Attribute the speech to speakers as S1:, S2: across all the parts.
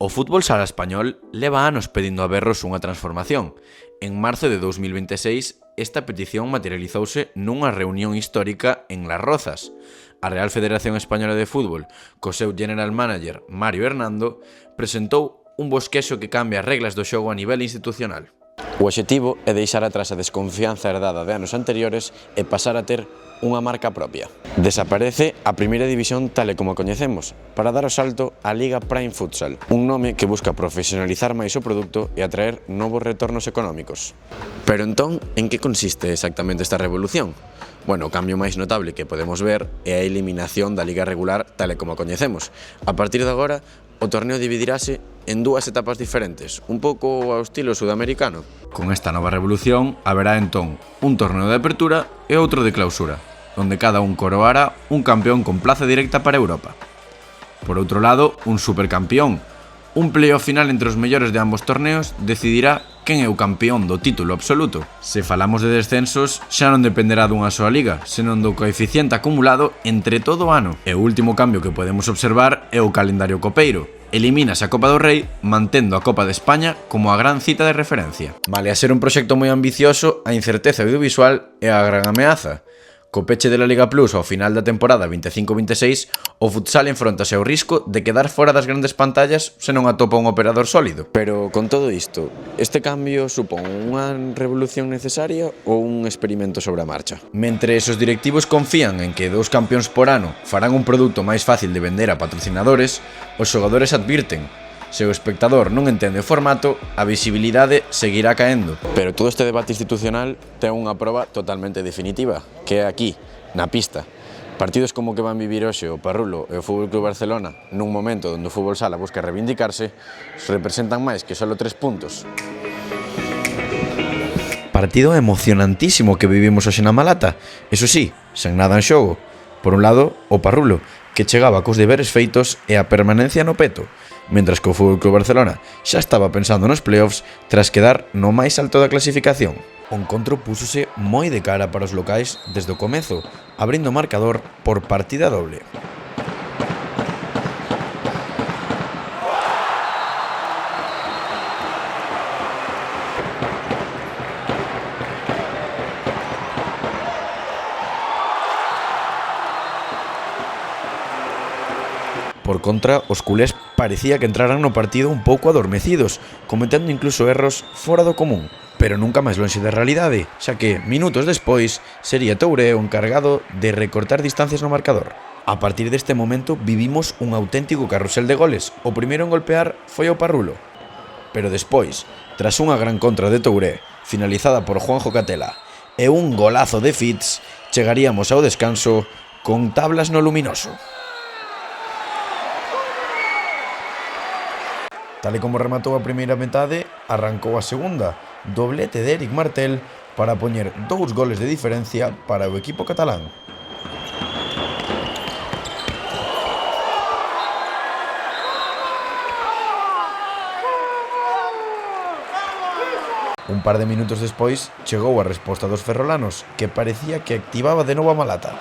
S1: O fútbol sala español leva anos pedindo a berros unha transformación. En marzo de 2026, esta petición materializouse nunha reunión histórica en Las Rozas. A Real Federación Española de Fútbol, co seu general manager Mario Hernando, presentou un bosquexo que cambia as reglas do xogo a nivel institucional.
S2: O obxectivo é deixar atrás a desconfianza herdada de anos anteriores e pasar a ter unha marca propia. Desaparece a primeira división tal e como a coñecemos, para dar o salto á Liga Prime Futsal, un nome que busca profesionalizar máis o produto e atraer novos retornos económicos. Pero entón, en que consiste exactamente esta revolución? Bueno, o cambio máis notable que podemos ver é a eliminación da Liga regular tal e como a coñecemos. A partir de agora, o torneo dividirase en dúas etapas diferentes, un pouco ao estilo sudamericano.
S1: Con esta nova revolución, haberá entón un torneo de apertura e outro de clausura, onde cada un coroará un campeón con plaza directa para Europa. Por outro lado, un supercampeón, un playoff final entre os mellores de ambos torneos, decidirá quen é o campeón do título absoluto. Se falamos de descensos, xa non dependerá dunha soa liga, senón do coeficiente acumulado entre todo o ano. E o último cambio que podemos observar é o calendario copeiro. Elimínase a Copa do Rei, mantendo a Copa de España como a gran cita de referencia. Male a ser un proxecto moi ambicioso, a incerteza audiovisual é a gran ameaza. Co peche de la Liga Plus ao final da temporada 25-26, o futsal enfrontase ao risco de quedar fora das grandes pantallas se non atopa un operador sólido.
S2: Pero con todo isto, este cambio supón unha revolución necesaria ou un experimento sobre a marcha?
S1: Mentres os directivos confían en que 2 campións por ano farán un produto máis fácil de vender a patrocinadores, os xogadores advirten: se o espectador non entende o formato, a visibilidade seguirá caendo.
S2: Pero todo este debate institucional ten unha proba totalmente definitiva, que é aquí, na pista. Partidos como que van vivir hoxe o Parrulo e o Fútbol Club Barcelona nun momento onde o fútbol sala busca reivindicarse, representan máis que só 3 puntos.
S1: Partido emocionantísimo que vivimos hoxe na Malata, eso sí, sen nada en xogo. Por un lado, o Parrulo, que chegaba cos deberes feitos e a permanencia no peto, mentras que o Fútbol Club Barcelona xa estaba pensando nos playoffs tras quedar no máis alto da clasificación. O encontro púsose moi de cara para os locais desde o comezo, abrindo o marcador por partida doble. Por contra, os culés parecía que entraran no partido un pouco adormecidos, cometendo incluso erros fora do común, pero nunca máis lonxe da realidade, xa que, minutos despois, sería Touré o encargado de recortar distancias no marcador. A partir deste momento vivimos un auténtico carrusel de goles. O primeiro en golpear foi o Parrulo. Pero despois, tras unha gran contra de Touré, finalizada por Juanjo Catela, e un golazo de Fitz, chegaríamos ao descanso con tablas no luminoso. Tal e como rematou a primeira metade, arrancou a segunda, doblete de Eric Martel para poñer 2 goles de diferencia para o equipo catalán. Un par de minutos despois, chegou a resposta dos ferrolanos, que parecía que activaba de novo a Malata.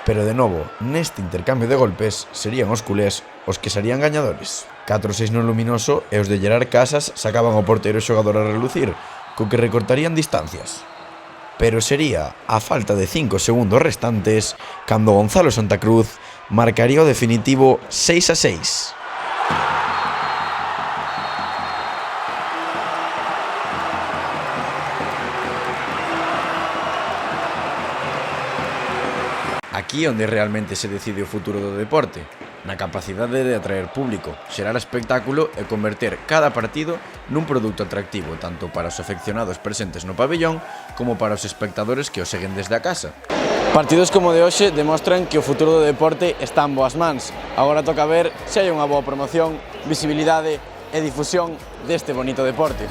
S1: Pero de novo, neste intercambio de golpes, serían os culés os que serían gañadores. 4-6 no luminoso e os de Gerard Casas sacaban o porteiro xogador a relucir, co que recortarían distancias. Pero sería a falta de 5 segundos restantes cando Gonzalo Santa Cruz marcaría o definitivo 6-6. Aquí onde realmente se decide o futuro do deporte, na capacidade de atraer público, xerar espectáculo e converter cada partido nun produto atractivo tanto para os afeccionados presentes no pabellón como para os espectadores que o seguen desde a casa.
S2: Partidos como de hoxe demostran que o futuro do deporte está en boas mans. Agora toca ver se hai unha boa promoción, visibilidade e difusión deste bonito deporte.